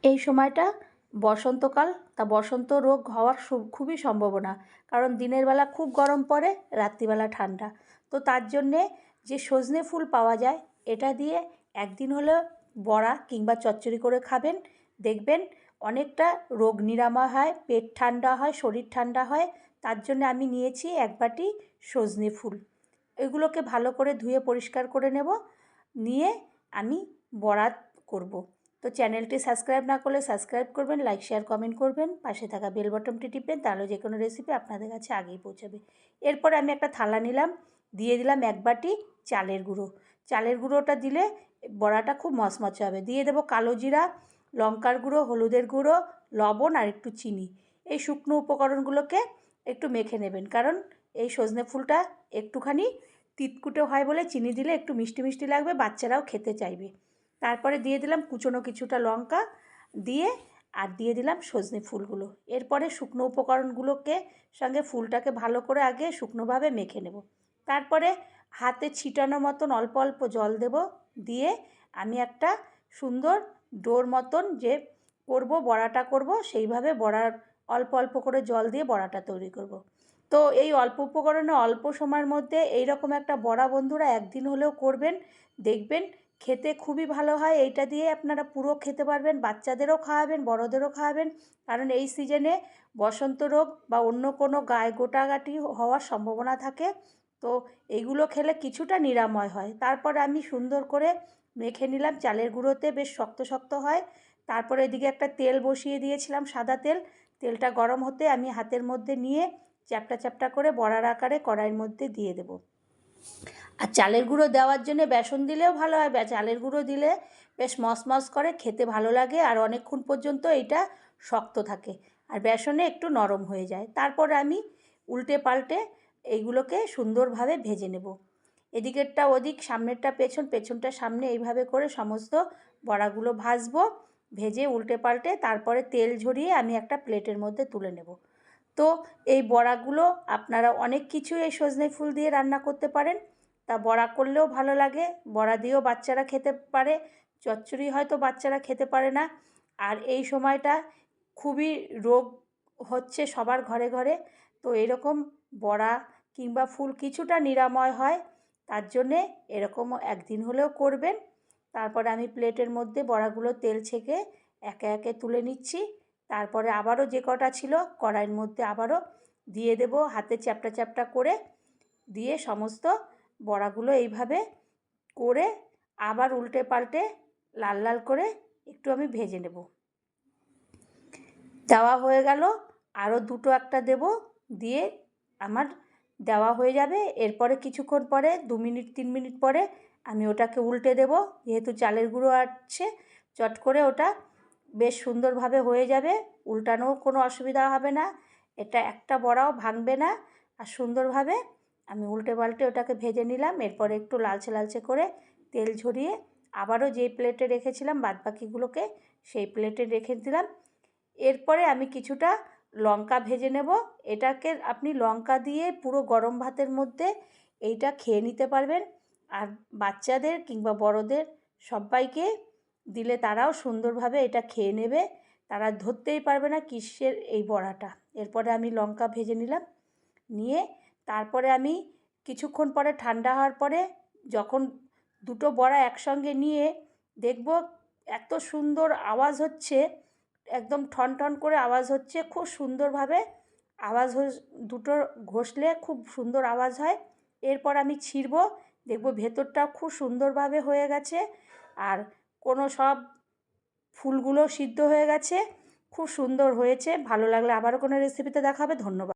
এই সময়টা বসন্তকাল, তা বসন্ত রোগ হওয়ার খুবই সম্ভাবনা, কারণ দিনের বেলা খুব গরম পড়ে, রাত্রিবেলা ঠান্ডা। তো তার জন্যে যে সজনে ফুল পাওয়া যায়, এটা দিয়ে একদিন হলেও বড়া কিংবা চচ্চড়ি করে খাবেন, দেখবেন অনেকটা রোগ নিরাময় হয়, পেট ঠান্ডা হয়, শরীর ঠান্ডা হয়। তার জন্য আমি নিয়েছি 1 বাটি সজনে ফুল। এগুলোকে ভালো করে ধুয়ে পরিষ্কার করে নেব, নিয়ে আমি বড়া করব। তো চ্যানেলটি সাবস্ক্রাইব না করলে সাবস্ক্রাইব করবেন, লাইক শেয়ার কমেন্ট করবেন, পাশে থাকা বেল বাটনটি টিপবেন, তাহলে যে কোনো রেসিপি আপনাদের কাছে আগেই পৌঁছাবে। এরপরে আমি একটা থালা নিলাম, দিয়ে দিলাম 1 বাটি চালের গুঁড়ো। চালের গুঁড়োটা দিলে বড়াটা খুব মচমচে হবে। দিয়ে দেবো কালো জিরা, লঙ্কার গুঁড়ো, হলুদের গুঁড়ো, লবণ আর একটু চিনি। এই শুকনো উপকরণগুলোকে একটু মেখে নেবেন, কারণ এই সজনে ফুলটা একটুখানি তিতকুটে হয় বলে চিনি দিলে একটু মিষ্টি মিষ্টি লাগবে, বাচ্চারাও খেতে চাইবে। তারপরে দিয়ে দিলাম কুচনো কিছুটা লঙ্কা, দিয়ে আর দিয়ে দিলাম সজনে ফুলগুলো। এরপরে শুকনো উপকরণগুলোকে সঙ্গে ফুলটাকে ভালো করে আগে শুকনোভাবে মেখে নেব। তারপরে হাতে ছিটানো মতন অল্প অল্প জল দেব, দিয়ে আমি একটা সুন্দর ডোর মতন যে করব, বড়াটা করব, সেইভাবে বড়ার অল্প অল্প করে জল দিয়ে বড়াটা তৈরি করব। তো এই অল্প উপকরণে অল্প সময়ের মধ্যে এই রকম একটা বড়া বন্ধুরা একদিন হলেও করবেন, দেখবেন খেতে খুবই ভালো হয়। এইটা দিয়ে আপনারা পুরো খেতে পারবেন, বাচ্চাদেরও খাওয়াবেন, বড়োদেরও খাওয়াবেন, কারণ এই সিজনে বসন্ত রোগ বা অন্য কোনো গায়ে গোটাগাটি হওয়ার সম্ভাবনা থাকে। তো এইগুলো খেলে কিছুটা নিরাময় হয়। তারপর আমি সুন্দর করে মেখে নিলাম চালের গুঁড়োতে, বেশ শক্ত শক্ত হয়। তারপরে এদিকে একটা তেল বসিয়ে দিয়েছিলাম, সাদা তেল। তেলটা গরম হতে আমি হাতের মধ্যে নিয়ে চ্যাপটা চ্যাপটা করে বড়ার আকারে কড়াইয়ের মধ্যে দিয়ে দেব। আর চালের গুঁড়ো দেওয়ার জন্য বেসন দিলেও ভালো হয়, চালের গুঁড়ো দিলে বেশ মসমস করে, খেতে ভালো লাগে, আর অনেকক্ষণ পর্যন্ত এইটা শক্ত থাকে, আর বেসনে একটু নরম হয়ে যায়। তারপর আমি উল্টে পাল্টে এইগুলোকে সুন্দরভাবে ভেজে নেব। এদিকেরটা ওদিক, সামনেরটা পেছন, পেছনটা সামনে, এইভাবে করে সমস্ত বড়াগুলো ভাজবো। ভেজে উল্টে পাল্টে তারপরে তেল ঝরিয়ে আমি একটা প্লেটের মধ্যে তুলে নেব। তো এই বড়াগুলো আপনারা অনেক কিছু এই সজনে ফুল দিয়ে রান্না করতে পারেন, তা বড়া করলেও ভালো লাগে, বড়া দিয়েও বাচ্চারা খেতে পারে, চচ্চড়ি হয়তো বাচ্চারা খেতে পারে না। আর এই সময়টা খুবই রোগ হচ্ছে সবার ঘরে ঘরে, তো এরকম বড়া কিংবা ফুল কিছুটা নিরাময় হয়, তার জন্যে এরকমও একদিন হলেও করবেন। তারপরে আমি প্লেটের মধ্যে বড়াগুলো তেল ছেঁকে একে একে তুলে নিচ্ছি। তারপরে আবারও যে কটা ছিল কড়াইয়ের মধ্যে আবারও দিয়ে দেব, হাতে চ্যাপটা চ্যাপটা করে দিয়ে সমস্ত বড়াগুলো এইভাবে করে আবার উল্টে পাল্টে লাল লাল করে একটু আমি ভেজে নেব। দেওয়া হয়ে গেল, আরও দুটো একটা দেব, দিয়ে আমার দেওয়া হয়ে যাবে। এরপরে কিছুক্ষণ পরে 2 মিনিট 3 মিনিট পরে আমি ওটাকে উল্টে দেব, যেহেতু চালের গুঁড়ো আছে, চট করে ওটা বেশ সুন্দরভাবে হয়ে যাবে, উল্টানোও কোনো অসুবিধা হবে না, এটা একটা বড়াও ভাঙবে না, আর সুন্দরভাবে আমি উল্টে পাল্টে ওটাকে ভেজে নিলাম। এরপরে একটু লালচে লালচে করে তেল ঝরিয়ে আবারও যেই প্লেটে রেখেছিলাম বাদবাকিগুলোকে সেই প্লেটে রেখে দিলাম। এরপরে আমি কিছুটা লঙ্কা ভেজে নেব। এটাকে আপনি লঙ্কা দিয়ে পুরো গরম ভাতের মধ্যে এইটা খেয়ে নিতে পারবেন, আর বাচ্চাদের কিংবা বড়োদের সবাইকে দিলে তারাও সুন্দরভাবে এটা খেয়ে নেবে, তারা ধরতেই পারবে না কিসের এই বড়াটা। এরপরে আমি লঙ্কা ভেজে নিলাম, নিয়ে তারপরে আমি কিছুক্ষণ পরে ঠান্ডা হওয়ার পরে যখন দুটো বড়া একসঙ্গে নিয়ে দেখব এত সুন্দর আওয়াজ হচ্ছে, একদম ঠন ঠন করে আওয়াজ হচ্ছে, খুব সুন্দরভাবে আওয়াজ দুটো ঘষলে খুব সুন্দর আওয়াজ হয়। এরপর আমি ছিঁড়ব, দেখব ভেতরটা খুব সুন্দরভাবে হয়ে গেছে, আর কোনো সব ফুলগুলো সিদ্ধ হয়ে গেছে, খুব সুন্দর হয়েছে। ভালো লাগলে আবারও কোনো রেসিপিতে দেখা হবে। ধন্যবাদ।